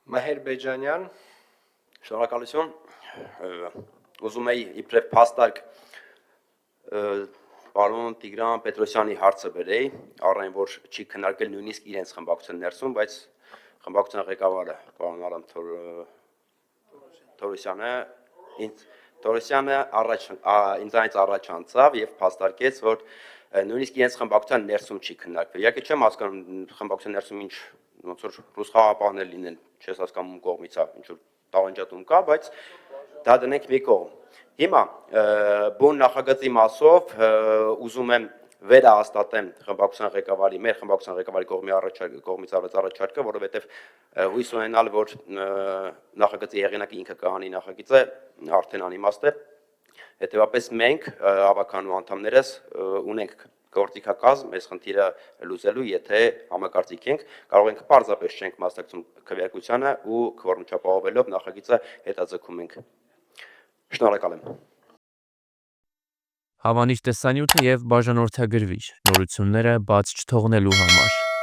Մահեր Բեջանյան, Շնորհակալություն։ Ուզում էի իբրև փաստարկ պարոն Տիգրան Պետրոսյանի հարցը բերեի, առայն որ չի քննարկել նույնիսկ իրենց խմբակցության ներսում, բայց խմբակցության ղեկավարը պարոն Արամ Թորոսյանը ինձանից առաջ անցավ եւ փաստարկեց, որ նույնիսկ իրենց խմբակցության ներսում չի քննարկվել։ Իհարկե չեմ հասկանում խմբակցության ներսում ինչ ոնց որ ռուս խաղապահներ լինեն, չես հասկանում կողմից է, ինչ որ տաղանջատում կա, բայց դա դնենք մի կողմ։ Հիմա բուն նախագծի մասով ուզում եմ վերահաստատեմ խմբակցության ղեկավարի, մեր խմբակցության ղեկավարի կողմից արված առաջարկը, որովհետև հույս ունենալ, որ նախագծի հեղինակը ինքը կհանի նախագիծը, արդեն անիմաստ է։ Հետևաբար մենք ավականու անդամներս ունենք գործիքակազմ այս խնդիրը լուծելու, եթե համակարծիք ենք, կարող ենք պարզապես չենք մասնակցում քվեարկությանը ու քվորմ չապահովելով նախագիծը հետաձգում ենք։ Շնորհակալ եմ։ Հավանիչ տեսանյութ եւ բաժանորդագրվիչ նորությունները բաց չթողնելու համար։